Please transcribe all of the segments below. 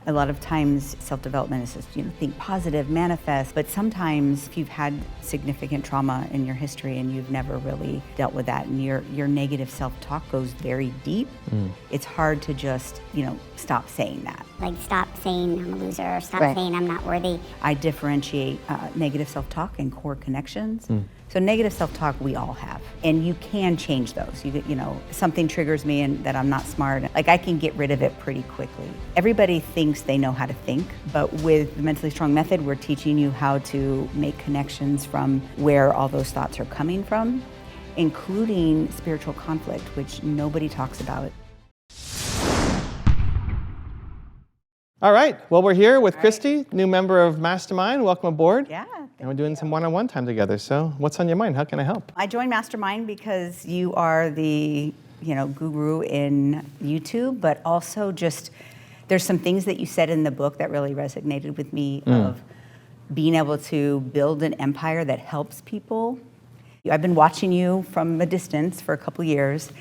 A lot of times self-development is just, think positive, manifest, but sometimes if you've had significant trauma in your history and you've never really dealt with that and your negative self-talk goes very deep, it's hard to just, stop saying that. Like stop saying I'm a loser or stop saying I'm not worthy. I differentiate negative self-talk and core connections. So negative self-talk we all have, and you can change those. Something triggers me and that I'm not smart, like I can get rid of it pretty quickly. Everybody thinks they know how to think, but with the Mentally Strong Method, we're teaching you how to make connections from where all those thoughts are coming from, including spiritual conflict, which nobody talks about. All right, well, we're here with Christie, new member of Mastermind. Welcome aboard. Yeah. And we're doing some one-on-one time together. So what's on your mind? How can I help? I joined Mastermind because you are the, guru in YouTube, but also just, there's some things that you said in the book that really resonated with me of being able to build an empire that helps people. I've been watching you from a distance for a couple years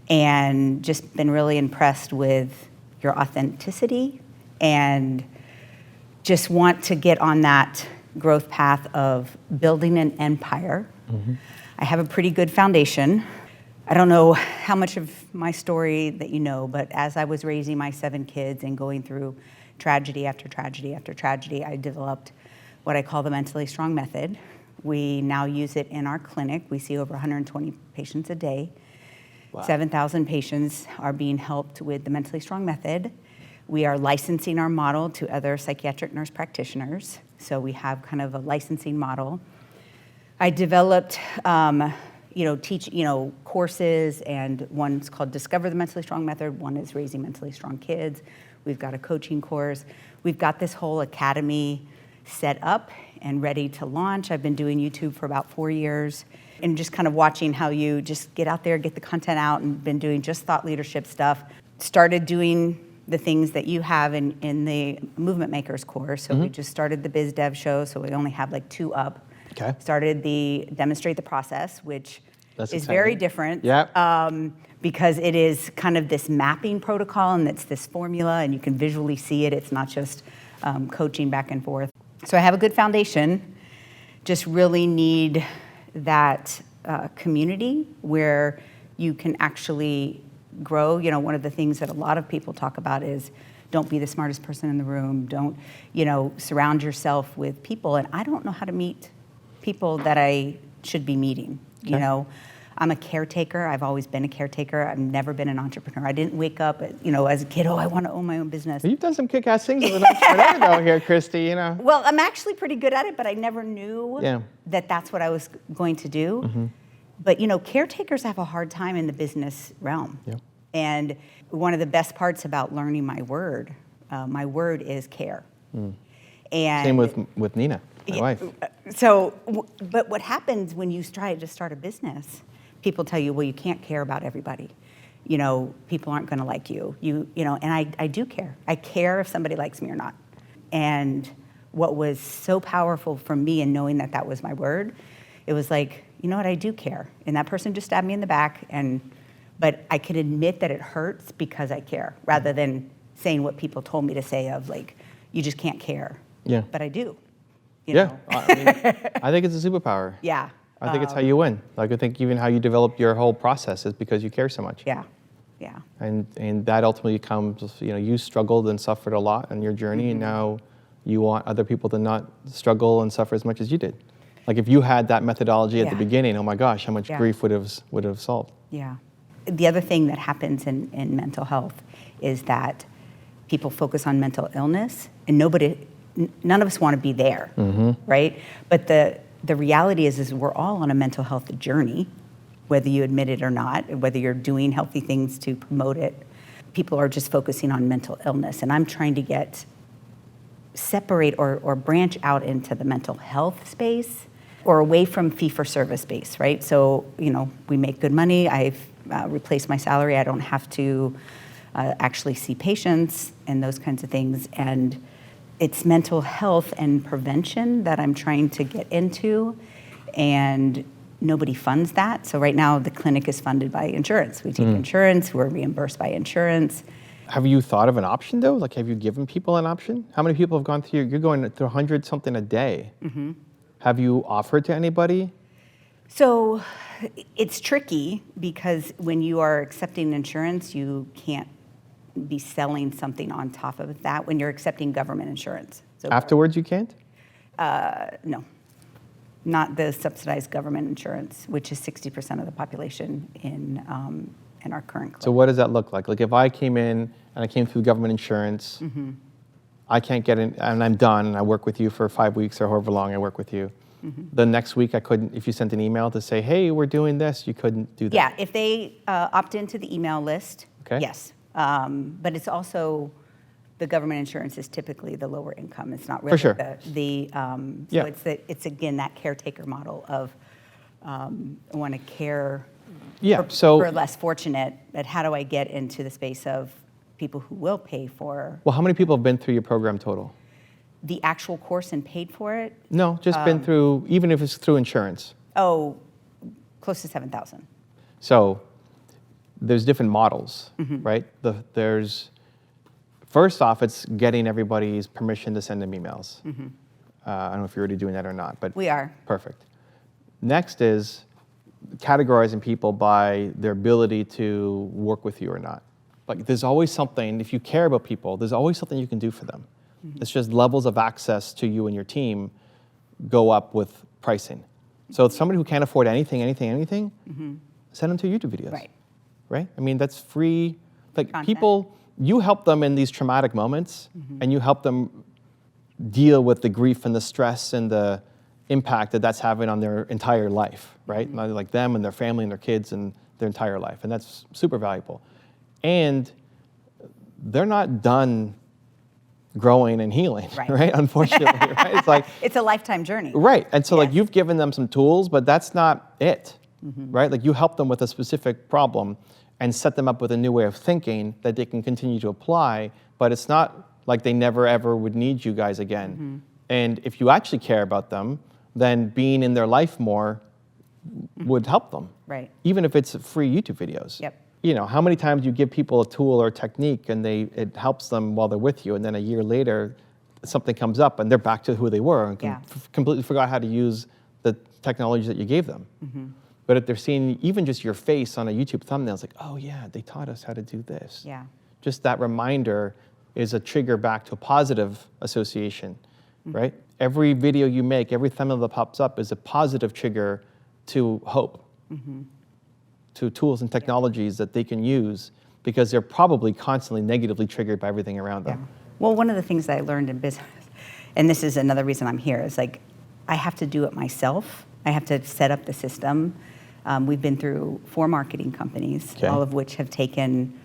and just been really impressed with your authenticity and just want to get on that growth path of building an empire. I have a pretty good foundation. I don't know how much of my story that you know, but as I was raising my 7 kids and going through tragedy after tragedy after tragedy, I developed what I call the Mentally Strong Method. We now use it in our clinic. We see over 120 patients a day. Wow. 7,000 patients are being helped with the Mentally Strong Method. We are licensing our model to other psychiatric nurse practitioners. So we have kind of a licensing model. I developed, courses, and one's called Discover the Mentally Strong Method. One is Raising Mentally Strong Kids. We've got a coaching course. We've got this whole academy set up and ready to launch. I've been doing YouTube for about 4 years and just kind of watching how you just get out there, get the content out, and been doing just thought leadership stuff. Started doing the things that you have in the Movement Makers course. So we just started the Biz Dev show, so we only have like 2 up. Okay. Started the Demonstrate the Process, which That's is exciting. very different. Yeah. Because it is kind of this mapping protocol and it's this formula and you can visually see it. It's not just coaching back and forth. So I have a good foundation, just really need that community where you can actually grow. One of the things that a lot of people talk about is don't be the smartest person in the room. Don't, surround yourself with people. And I don't know how to meet people that I should be meeting. Okay. I'm a caretaker. I've always been a caretaker. I've never been an entrepreneur. I didn't wake up, as a kid, I want to own my own business. You've done some kick-ass things as an entrepreneur though here, Christie, Well, I'm actually pretty good at it, but I never knew that that's what I was going to do. But, caretakers have a hard time in the business realm. Yep. And one of the best parts about learning my word is care. And same with Nina, my wife. So, but what happens when you try to start a business, people tell you, well, you can't care about everybody. People aren't going to like you. And I do care. I care if somebody likes me or not. And what was so powerful for me in knowing that that was my word, it was like, you know what, I do care. And that person just stabbed me in the back, but I can admit that it hurts because I care, rather than saying what people told me to say of like, you just can't care. Yeah. But I do. You know? I think it's a superpower. Yeah. I think it's how you win. Like I think even how you develop your whole process is because you care so much. Yeah. Yeah. And that ultimately comes, you struggled and suffered a lot on your journey, and now you want other people to not struggle and suffer as much as you did. Like if you had that methodology at the beginning, oh my gosh, how much grief would have solved. Yeah. The other thing that happens in mental health is that people focus on mental illness, and none of us want to be there, right? But the reality is we're all on a mental health journey, whether you admit it or not, whether you're doing healthy things to promote it. People are just focusing on mental illness, and I'm trying to separate or branch out into the mental health space or away from fee-for-service space, right? So, we make good money. I've replaced my salary. I don't have to actually see patients and those kinds of things. And it's mental health and prevention that I'm trying to get into, and nobody funds that. So right now the clinic is funded by insurance. We take insurance, we're reimbursed by insurance. Have you thought of an option though? Like, have you given people an option? How many people have gone through? You're going through 100 something a day. Have you offered to anybody? So it's tricky because when you are accepting insurance, you can't be selling something on top of that when you're accepting government insurance. So Afterwards, you can't? no, not the subsidized government insurance, which is 60% of the population in our current So what does that look like? Like if I came in and I came through government insurance, I can't get in, and I'm done, and I work with you for 5 weeks or however long I work with you. The next week I couldn't, if you sent an email to say, hey, we're doing this, you couldn't do that. Yeah, if they opt into the email list, Okay. yes. But it's also, the government insurance is typically the lower income. It's not really sure. so it's again that caretaker model of I want to care for less fortunate, but how do I get into the space of people who will pay for Well, how many people have been through your program total? the actual course and paid for it? No, just been through, even if it's through insurance. Oh, close to 7,000. So there's different models, right? There's, first off, it's getting everybody's permission to send them emails. I don't know if you're already doing that or not, but We are. perfect. Next is categorizing people by their ability to work with you or not. Like there's always something, if you care about people, there's always something you can do for them. It's just levels of access to you and your team go up with pricing. So if somebody who can't afford anything, send them to YouTube videos. Right. Right? I mean, that's free. Like Content. people, you help them in these traumatic moments and you help them deal with the grief and the stress and the impact that that's having on their entire life, right? Like them and their family and their kids and their entire life. And that's super valuable. And they're not done growing and healing, right? Unfortunately, right? It's like, It's a lifetime journey. right. And so like Yes. you've given them some tools, but that's not it, right? Like you help them with a specific problem and set them up with a new way of thinking that they can continue to apply, but it's not like they never ever would need you guys again. And if you actually care about them, then being in their life more would help them. Right. Even if it's free YouTube videos. Yep. You know, how many times you give people a tool or a technique and it helps them while they're with you, and then a year later something comes up and they're back to who they were and Yeah. completely forgot how to use the technology that you gave them. But if they're seeing even just your face on a YouTube thumbnail, it's like, oh yeah, they taught us how to do this. Yeah. Just that reminder is a trigger back to a positive association, right? Every video you make, every thumbnail that pops up is a positive trigger to hope, to tools and technologies that they can use because they're probably constantly negatively triggered by everything around them. Well, one of the things that I learned in business, and this is another reason I'm here, is like I have to do it myself. I have to set up the system. We've been through 4 marketing companies, Okay. all of which have taken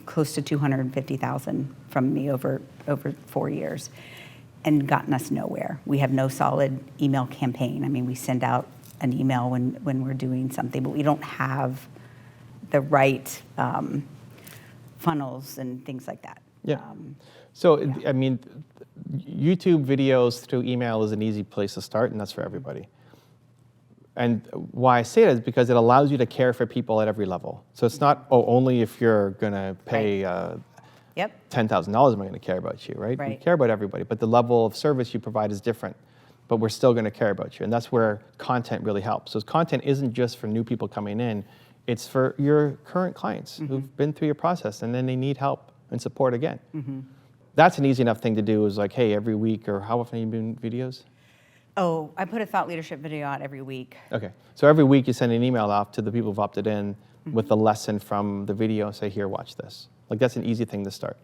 close to $250,000 from me over 4 years and gotten us nowhere. We have no solid email campaign. I mean, we send out an email when we're doing something, but we don't have the right funnels and things like that. Yeah. So, I mean, YouTube videos through email is an easy place to start, and that's for everybody. And why I say that is because it allows you to care for people at every level. So it's not, oh, only if you're going to pay Yep. $10,000 am I going to care about you, right? We Right. care about everybody, but the level of service you provide is different. But we're still going to care about you, and that's where content really helps. So content isn't just for new people coming in, it's for your current clients who've been through your process, and then they need help and support again. That's an easy enough thing to do is like, hey, every week, or how often are you doing videos? Oh, I put a thought leadership video out every week. Okay, so every week you send an email out to the people who've opted in with the lesson from the video and say, here, watch this. Like that's an easy thing to start.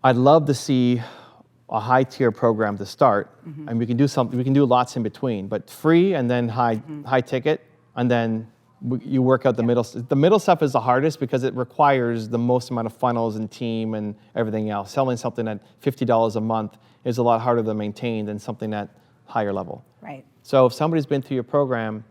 I'd love to see a high tier program to start, and we can do something. We can do lots in between, but free and then high ticket, and then you work out the middle. The middle stuff is the hardest because it requires the most amount of funnels and team and everything else. Selling something at $50 a month is a lot harder to maintain than something at higher level. Right. So if somebody's been through your program,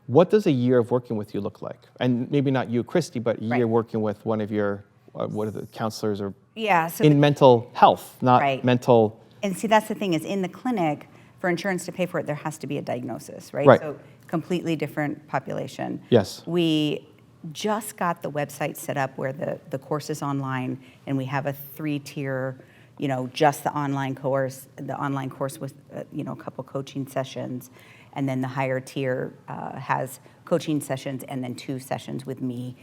what does a year of working with you look like? And maybe not you, Christy, but a year Right. working with one of your, what are the counselors or Yeah. So in mental health, not Right. mental. And see, that's the thing is in the clinic, for insurance to pay for it, there has to be a diagnosis, right? Right. So completely different population. Yes. We just got the website set up where the course is online, and we have a 3-tier, just the online course with, a couple coaching sessions. And then the higher tier has coaching sessions and then 2 sessions with me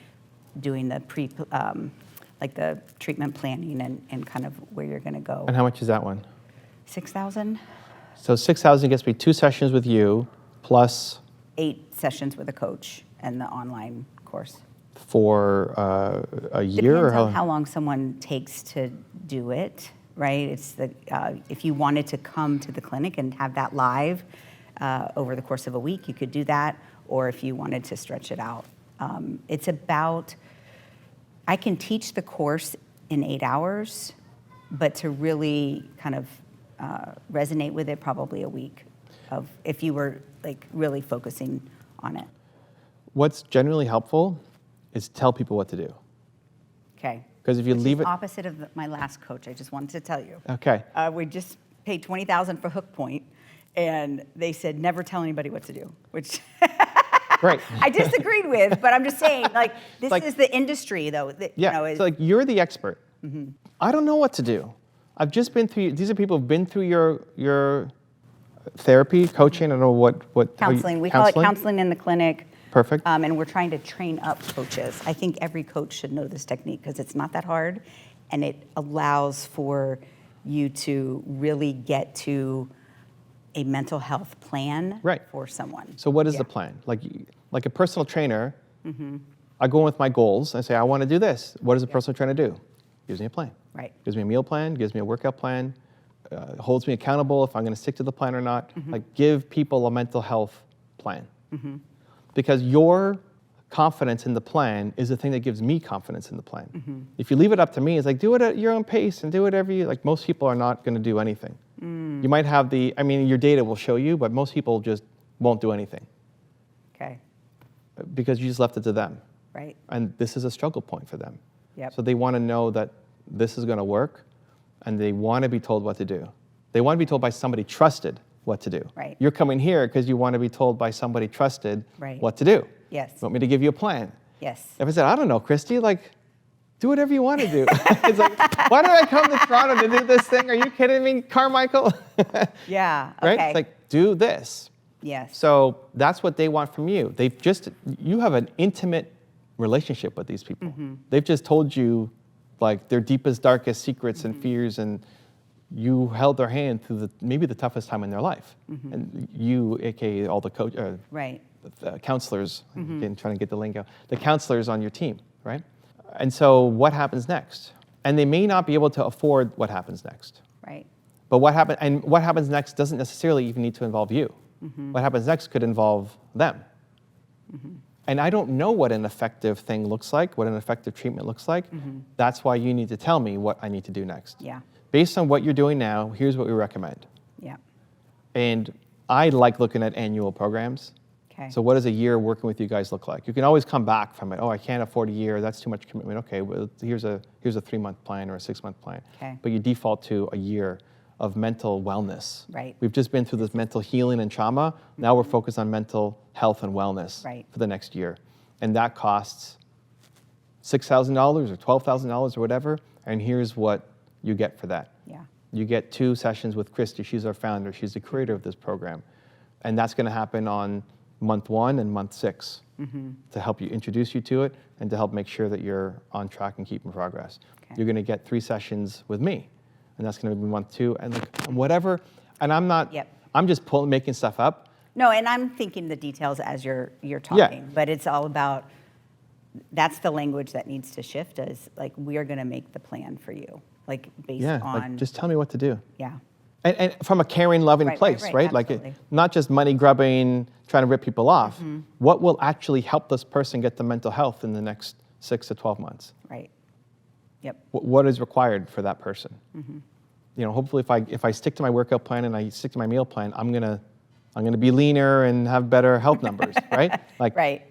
doing the like the treatment planning and kind of where you're going to go. And how much is that one? 6,000. So 6,000 gets me 2 sessions with you plus 8 sessions with a coach and the online course. for a year, or Depends on how long someone takes to do it, right? It's if you wanted to come to the clinic and have that live over the course of a week, you could do that, or if you wanted to stretch it out. It's about, I can teach the course in 8 hours, but to really kind of resonate with it, probably a week of, if you were like really focusing on it. What's generally helpful is tell people what to do. Okay. Because if you leave it, Opposite of my last coach, I just wanted to tell you. okay, We just paid $20,000 for Hook Point, and they said never tell anybody what to do, which right. I disagreed with, but I'm just saying, like, this Like- is the industry, though. That, Yeah, is, so like you're the expert. I don't know what to do. I've just been through. These are people who've been through your therapy, coaching. I don't know what counseling. We call it counseling in the clinic. Perfect. And we're trying to train up coaches. I think every coach should know this technique because it's not that hard, and it allows for you to really get to a mental health plan Right. for someone. So what is Yeah. the plan? Like a personal trainer, I go in with my goals. I say I want to do this. What does a personal trainer do? Gives me a plan. Right. Gives me a meal plan. Gives me a workout plan. Holds me accountable if I'm going to stick to the plan or not. Like give people a mental health plan. Because your confidence in the plan is the thing that gives me confidence in the plan. If you leave it up to me, it's like do it at your own pace and do whatever you like. Most people are not going to do anything. You might have your data will show you, but most people just won't do anything Okay. because you just left it to them. Right. And this is a struggle point for them. Yep. So they want to know that this is going to work, and they want to be told what to do. They want to be told by somebody trusted what to do. Right. You're coming here because you want to be told by somebody trusted Right. what to do. Yes. You want me to give you a plan? Yes. If I said, I don't know, Christy, like, do whatever you want to do. It's like, why did I come to Toronto to do this thing? Are you kidding me, Carmichael? Yeah. Right? Okay. It's like, do this. Yes. So that's what they want from you. You have an intimate relationship with these people. They've just told you like their deepest, darkest secrets and fears, and you held their hand through maybe the toughest time in their life. And you, AKA all the Right. the counselors, again, trying to get the lingo, the counselors on your team, right? And so what happens next? And they may not be able to afford what happens next. Right. But what happens next doesn't necessarily even need to involve you. What happens next could involve them. And I don't know what an effective thing looks like, what an effective treatment looks like. That's why you need to tell me what I need to do next. Yeah. Based on what you're doing now, here's what we recommend. Yeah. And I like looking at annual programs. Okay. So what does a year working with you guys look like? You can always come back from it. Oh, I can't afford a year. That's too much commitment. Okay, well, here's a 3-month plan or a 6-month plan. Okay. But you default to a year of mental wellness. Right. We've just been through this mental healing and trauma. Now we're focused on mental health and wellness Right. for the next year. And that costs $6,000 or $12,000 or whatever. And here's what you get for that. Yeah. You get 2 sessions with Christie. She's our founder. She's the creator of this program. And that's going to happen on month 1 and month 6 to help you introduce you to it and to help make sure that you're on track and keeping progress. Okay. You're going to get 3 sessions with me, and that's going to be month 2 and like whatever. And I'm not. Yep. I'm just making stuff up. No, and I'm thinking the details as you're talking, but it's all about, that's the language that needs to shift, is like, we are going to make the plan for you, like based Yeah. on, Like, just tell me what to do. yeah. And from a caring, loving Right, place, right, right? Like absolutely. not just money grubbing, trying to rip people off. What will actually help this person get the mental health in the next 6 to 12 months? Right. Yep. What is required for that person? You know, hopefully, if I stick to my workout plan and I stick to my meal plan, I'm gonna be leaner and have better health numbers, right? Like, Right.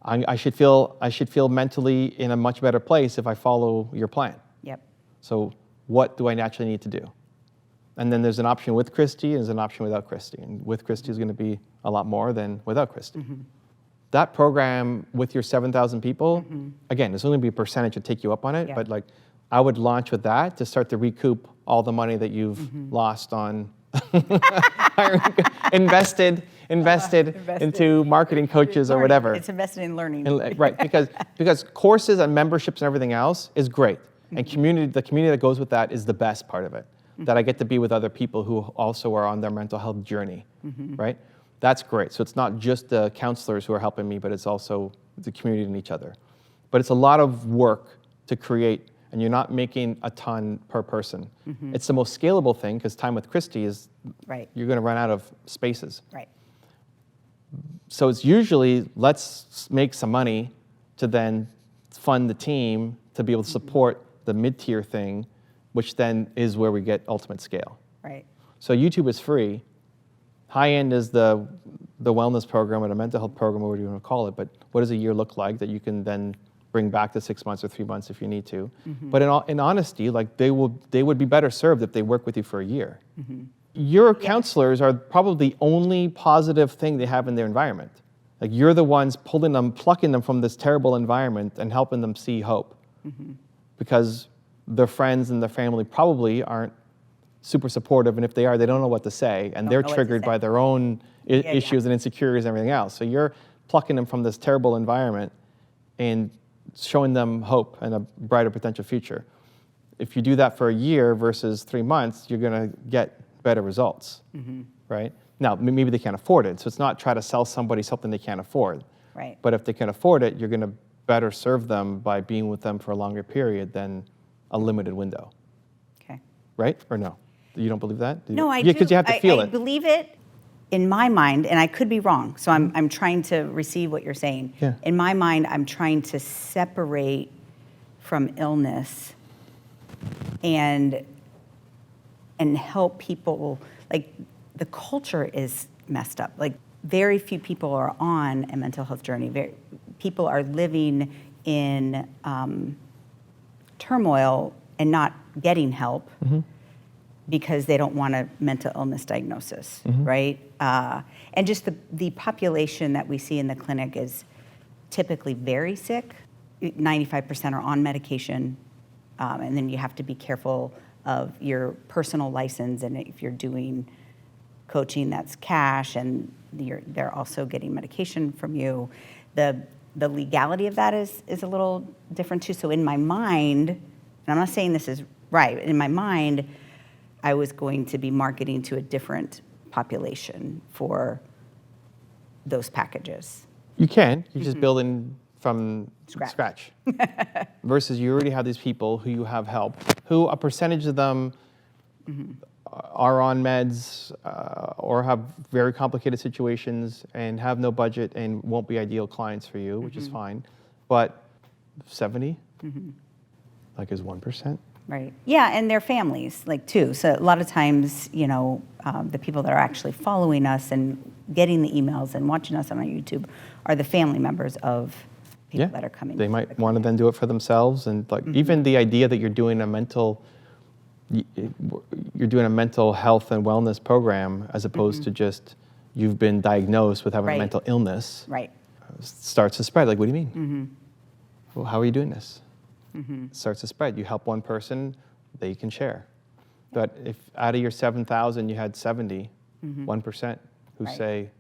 I should feel mentally in a much better place if I follow your plan. Yep. So what do I actually need to do? And then there's an option with Christie and there's an option without Christie. And with Christie is going to be a lot more than without Christie. that program with your 7,000 people, again, there's only be a percentage to take you up on it, Yeah. but like I would launch with that to start to recoup all the money that you've lost on invested into marketing coaches or Learning. whatever. It's invested in learning. And, right, because courses and memberships and everything else is great. And the community that goes with that is the best part of it. That I get to be with other people who also are on their mental health journey, right? That's great. So it's not just the counselors who are helping me, but it's also the community and each other. But it's a lot of work to create, and you're not making a ton per person. It's the most scalable thing, because time with Christie is, Right. you're going to run out of spaces. Right. So it's usually, let's make some money to then fund the team to be able to support the mid-tier thing, which then is where we get ultimate scale. Right. So YouTube is free. High end is the wellness program or the mental health program, or whatever you want to call it. But what does a year look like that you can then bring back to 6 months or 3 months if you need to? But in honesty, like they would be better served if they work with you for a year. Your counselors are probably the only positive thing they have in their environment. Like you're the ones pulling them, plucking them from this terrible environment and helping them see hope. Because their friends and their family probably aren't super supportive, and if they are, they don't know what to say, and they're triggered by their own issues and insecurities and everything else. So you're plucking them from this terrible environment and showing them hope and a brighter potential future. If you do that for a year versus 3 months, you're going to get better results, right? Now, maybe they can't afford it, so it's not try to sell somebody something they can't afford. Right. But if they can afford it, you're going to better serve them by being with them for a longer period than a limited window. Okay. Right? Or no? You don't believe that? No, I do. Yeah, because you have to feel I it. believe it in my mind, and I could be wrong. So I'm trying to receive what you're saying. Yeah. In my mind, I'm trying to separate from illness and help people. Like the culture is messed up. Like very few people are on a mental health journey. People are living in turmoil and not getting help because they don't want a mental illness diagnosis, right? And just the population that we see in the clinic is typically very sick. 95% are on medication, and then you have to be careful of your personal license, and if you're doing coaching, that's cash, and they're also getting medication from you. The legality of that is a little different too. So in my mind, and I'm not saying this is right, in my mind, I was going to be marketing to a different population for those packages. You can. You're just building from scratch. Versus you already have these people who you have help, who a percentage of them are on meds or have very complicated situations and have no budget and won't be ideal clients for you, which is fine. But 70, like is 1%. Right. Yeah, and their families, like, too. So a lot of times, you know, the people that are actually following us and getting the emails and watching us on our YouTube are the family members of people that are coming. They might want to then do it for themselves. And like even the idea that you're doing a mental health and wellness program as opposed to just you've been diagnosed with having a mental illness starts to spread. Like, what do you mean? Well, how are you doing this? It starts to spread. You help one person, they can share. But if out of your 7,000 you had 70, 1% who say,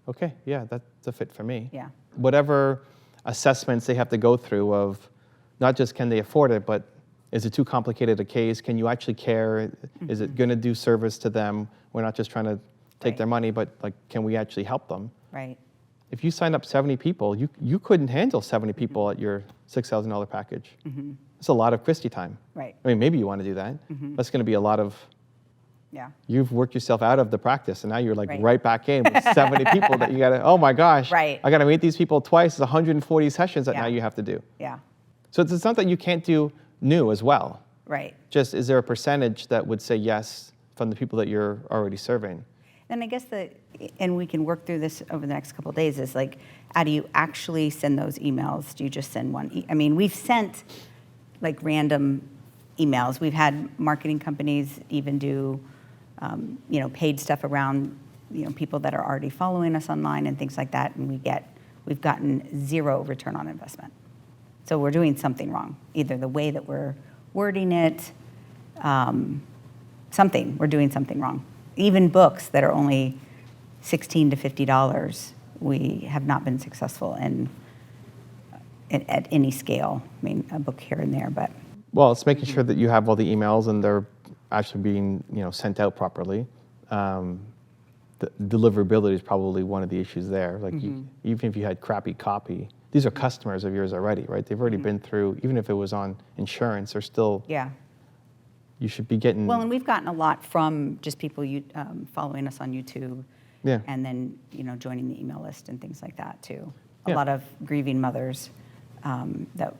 okay, yeah, that's a fit for me. Yeah. Whatever assessments they have to go through of not just can they afford it, but is it too complicated a case? Can you actually care? Is it going to do service to them? We're not just trying to take their money, but like, can we actually help them? Right. If you signed up 70 people, you couldn't handle 70 people at your $6,000 package. It's a lot of Christie time. Right. I mean, maybe you want to do that. That's going to be a lot of, you've worked yourself out of the practice, and now you're like right back in with 70 people that you got to, oh my gosh, I got to meet these people twice. It's 140 sessions that now you have to do. Yeah. So it's not that you can't do new as well. Right. Just, is there a percentage that would say yes from the people that you're already serving? And I guess and we can work through this over the next couple of days, is like, how do you actually send those emails? Do you just send one? I mean, we've sent like random emails. We've had marketing companies even do, paid stuff around, people that are already following us online and things like that. And we get we've gotten 0 return on investment. So we're doing something wrong, either the way that we're wording it, we're doing something wrong. Even books that are only $16 to $50, we have not been successful at any scale. I mean, a book here and there, but. Well, it's making sure that you have all the emails and they're actually being, sent out properly. The deliverability is probably one of the issues there. Like even if you had crappy copy, these are customers of yours already, right? They've already been through, even if it was on insurance, they're still, you should be getting. Well, and we've gotten a lot from just people following us on YouTube. Yeah. And then, joining the email list and things like that too. A lot of grieving mothers that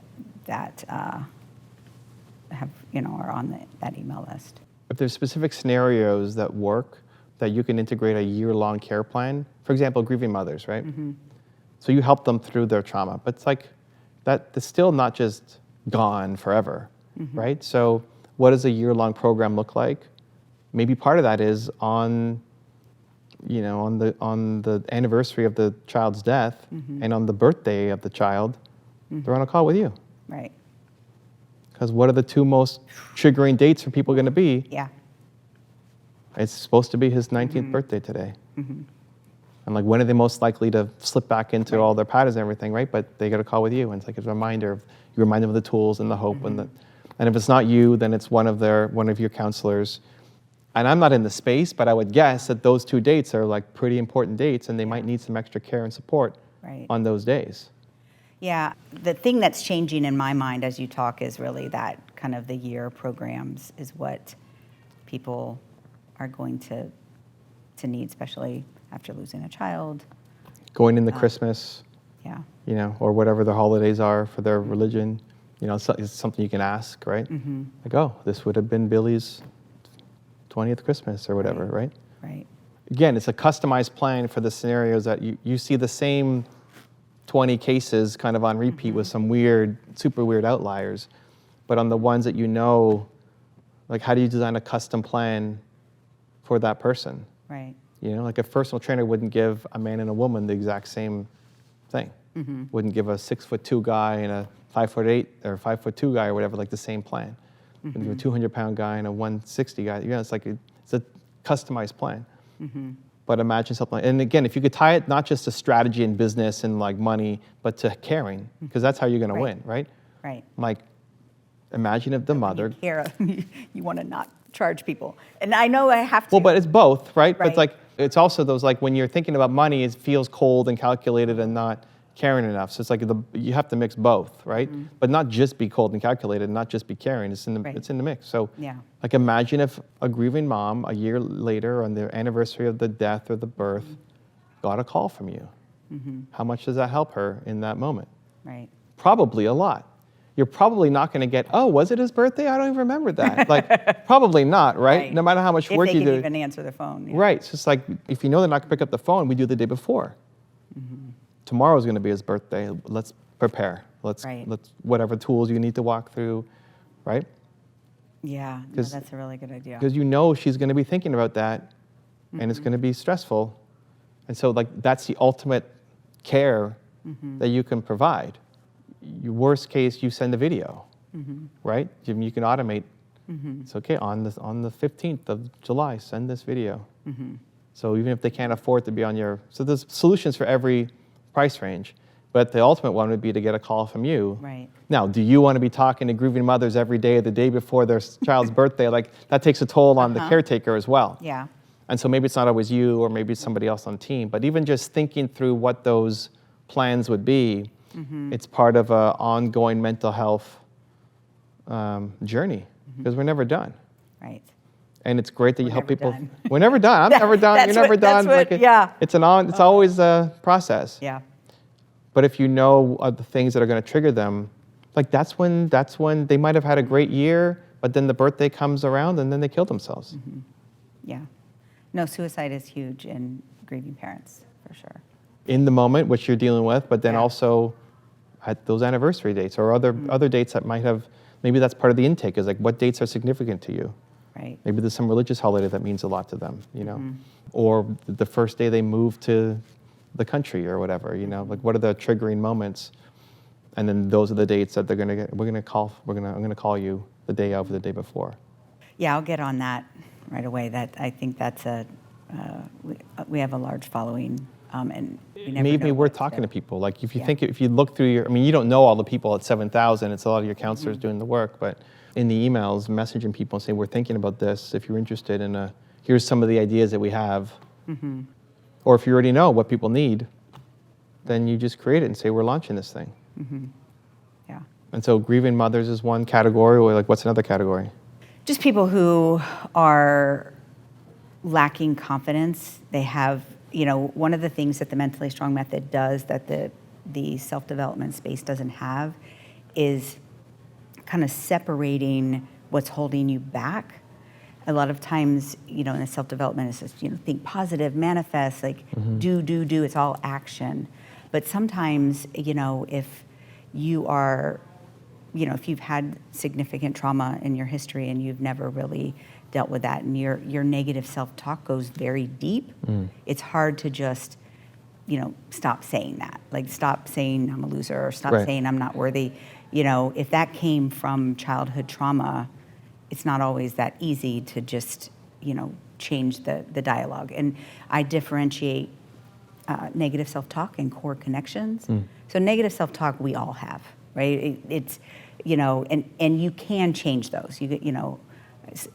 have, are on that email list. If there's specific scenarios that work, that you can integrate a year-long care plan, for example, grieving mothers, right? So you help them through their trauma, but it's like that's still not just gone forever, right? So what does a year-long program look like? Maybe part of that is on the anniversary of the child's death and on the birthday of the child, they're on a call with you. Right. Because what are the 2 most triggering dates for people going to be? Yeah. It's supposed to be his 19th birthday today. And like, when are they most likely to slip back into all their patterns and everything, right? But they get a call with you, and it's like a reminder. You remind them of the tools and the hope, and if it's not you, then it's one of your counselors. And I'm not in the space, but I would guess that those 2 dates are like pretty important dates, and they might need some extra care and support on those days. Yeah, the thing that's changing in my mind as you talk is really that kind of the year programs is what people are going to need, especially after losing a child. Going into Christmas, Yeah. Or whatever the holidays are for their religion, it's something you can ask, right? Like, oh, this would have been Billy's 20th Christmas or whatever, right? Right. Again, it's a customized plan for the scenarios that you see the same 20 cases kind of on repeat with some super weird outliers. But on the ones that like, how do you design a custom plan for that person? Right. Like a personal trainer wouldn't give a man and a woman the exact same thing. Wouldn't give a 6'2" guy and a 5'8" or 5'2" guy or whatever, like the same plan. Wouldn't give a 200-pound guy and a 160 guy. It's like it's a customized plan. But imagine something, and again, if you could tie it not just to strategy and business and like money, but to caring, because that's how you're going to win, right? Right. Like, imagine if the mother. You want to not charge people, and I know I have to. Well, but it's both, right? But Right. it's like it's also those, like, when you're thinking about money, it feels cold and calculated and not caring enough. So it's like you have to mix both, right? But not just be cold and calculated, not just be caring. It's in the mix. So like, imagine if a grieving mom a year later on the anniversary of the death or the birth got a call from you. How much does that help her in that moment? Right. Probably a lot. You're probably not going to get, oh, was it his birthday? I don't even remember that. Like, probably not, right? No matter how much work you do. If they can even answer the phone. Yeah. Right. So it's like, if you know they're not going to pick up the phone, we do the day before. Tomorrow's going to be his birthday. Let's prepare. Let's whatever tools you need to walk through, right? Yeah, no, that's a really good idea. Because she's going to be thinking about that, and it's going to be stressful. And so, like, that's the ultimate care that you can provide. Your worst case, you send a video, right? You can automate. It's okay, on the 15th of July, send this video. So even if they can't afford to be on so there's solutions for every price range, but the ultimate one would be to get a call from you. Right. Now, do you want to be talking to grieving mothers every day, the day before their child's birthday? Like, that takes a toll on the caretaker as well. Yeah. And so maybe it's not always you, or maybe it's somebody else on the team, but even just thinking through what those plans would be, it's part of an ongoing mental health journey, because we're never done. Right. And it's great that you help people. Done. We're never done. I'm never done. You're never done. It's always a process. Yeah. But if you know the things that are going to trigger them, like, that's when they might have had a great year, but then the birthday comes around and then they kill themselves. Yeah. No, suicide is huge in grieving parents, for sure. In the moment, which you're dealing with, but then also at those anniversary dates or other dates that might have, maybe that's part of the intake, is like, what dates are significant to you? Right. Maybe there's some religious holiday that means a lot to them, Or the first day they move to the country or whatever, you know, like what are the triggering moments? And then those are the dates that I'm going to call you the day of or the day before. Yeah, I'll get on that right away. I think that's we have a large following, and we never Maybe know worth what talking to people. Like if you Yeah. if you look through you don't know all the people at 7,000. It's a lot of your counselors doing the work, but in the emails, messaging people and saying, we're thinking about this. If you're interested in here's some of the ideas that we have. Or if you already know what people need, then you just create it and say, we're launching this thing. Yeah. And so grieving mothers is one category, or like what's another category? Just people who are lacking confidence. They have, one of the things that the Mentally Strong Method does that the self-development space doesn't have is kind of separating what's holding you back. A lot of times, in the self-development, it's just, think positive, manifest, like do, it's all action. But sometimes, if you are, if you've had significant trauma in your history and you've never really dealt with that and your negative self-talk goes very deep, it's hard to just, stop saying that. Like stop saying I'm a loser or stop saying I'm not worthy. If that came from childhood trauma, it's not always that easy to just, change the dialogue. And I differentiate negative self-talk and core connections. So negative self-talk we all have, right? It's, and you can change those.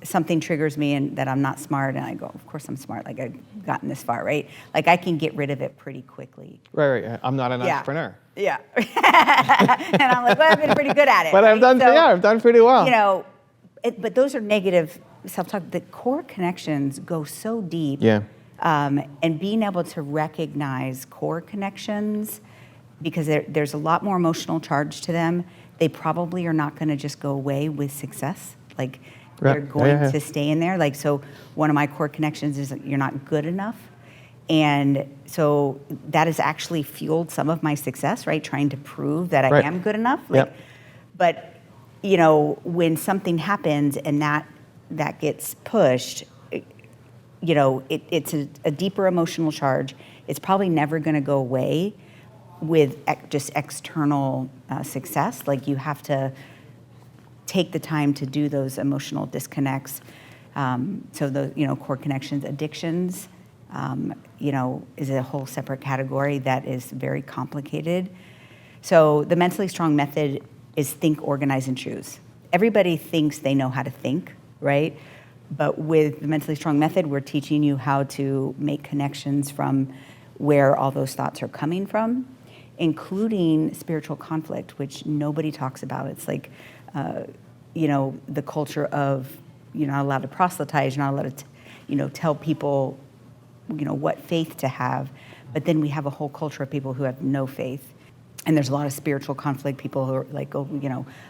Something triggers me and that I'm not smart, and I go, of course I'm smart. Like I've gotten this far, right? Like I can get rid of it pretty quickly. Right. I'm not an entrepreneur. Yeah. And I'm like, well, I've been pretty good at it. But right? I've done pretty well. But those are negative self-talk. The core connections go so deep. Yeah. And being able to recognize core connections, because there's a lot more emotional charge to them, they probably are not going to just go away with success. Like they're going to stay in there. Like, so one of my core connections is you're not good enough. And so that has actually fueled some of my success, right? Trying to prove that I am good enough. Like, but when something happens and that gets pushed, it's a deeper emotional charge. It's probably never going to go away with just external success. Like you have to take the time to do those emotional disconnects. So the core connections, addictions, is a whole separate category that is very complicated. So the Mentally Strong Method is think, organize, and choose. Everybody thinks they know how to think, right? But with the Mentally Strong Method, we're teaching you how to make connections from where all those thoughts are coming from, including spiritual conflict, which nobody talks about. It's like, the culture of you're not allowed to proselytize, you're not allowed to, tell people, what faith to have. But then we have a whole culture of people who have no faith. And there's a lot of spiritual conflict, people who are like,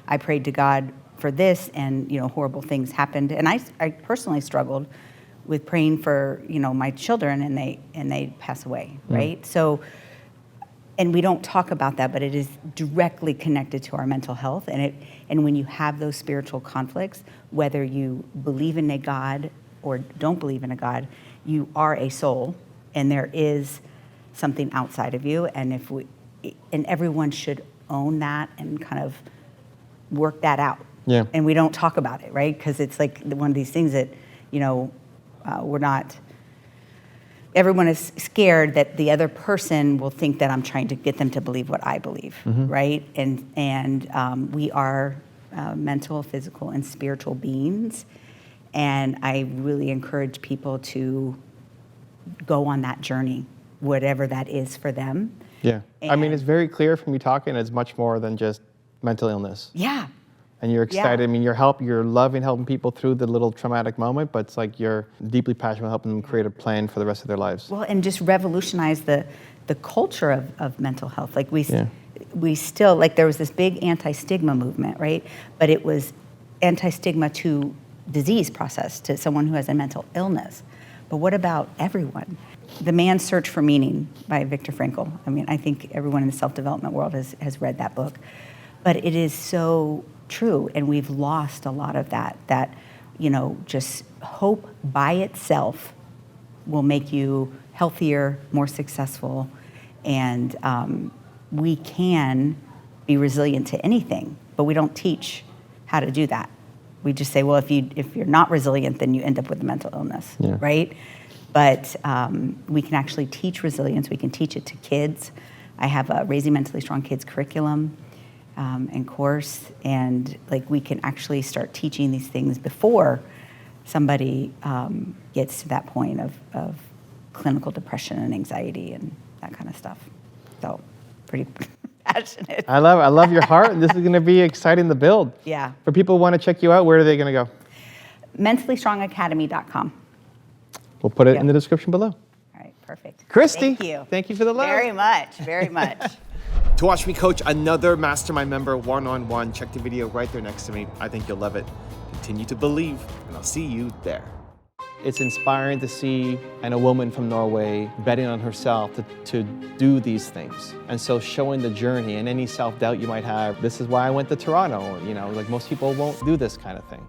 I prayed to God for this and, horrible things happened. And I personally struggled with praying for, my children and they pass away, right? So, and we don't talk about that, but it is directly connected to our mental health. And when you have those spiritual conflicts, whether you believe in a God or don't believe in a God, you are a soul and there is something outside of you. And and everyone should own that and kind of work that out. Yeah. And we don't talk about it, right? Because it's like one of these things that, we're not, everyone is scared that the other person will think that I'm trying to get them to believe what I believe, right? And we are mental, physical, and spiritual beings. And I really encourage people to go on that journey, whatever that is for them. Yeah. It's very clear from you talking, it's much more than just mental illness. Yeah. And you're excited. Yeah. You're loving helping people through the little traumatic moment, but it's like you're deeply passionate about helping them create a plan for the rest of their lives. Well, and just revolutionize the culture of mental health. Like we still, like there was this big anti-stigma movement, right? But it was anti-stigma to disease process, to someone who has a mental illness. But what about everyone? The Man's Search for Meaning by Viktor Frankl. I think everyone in the self-development world has read that book. But it is so true, and we've lost a lot of that, just hope by itself will make you healthier, more successful. And we can be resilient to anything, but we don't teach how to do that. We just say, well, if you're not resilient, then you end up with a mental illness, right? But we can actually teach resilience. We can teach it to kids. I have a Raising Mentally Strong Kids curriculum and course, and like we can actually start teaching these things before somebody gets to that point of clinical depression and anxiety and that kind of stuff. So pretty passionate. I love your heart. This is going to be exciting to build. Yeah. For people who want to check you out, where are they going to go? MentallyStrongAcademy.com. We'll put it in the description below. All right, perfect. Christy, Thank you for the love. very much, very much. To watch me coach another Mastermind member one-on-one, check the video right there next to me. I think you'll love it. Continue to believe, and I'll see you there. It's inspiring to see a woman from Norway betting on herself to do these things. And so showing the journey and any self-doubt you might have. This is why I went to Toronto. You know, like most people won't do this kind of thing.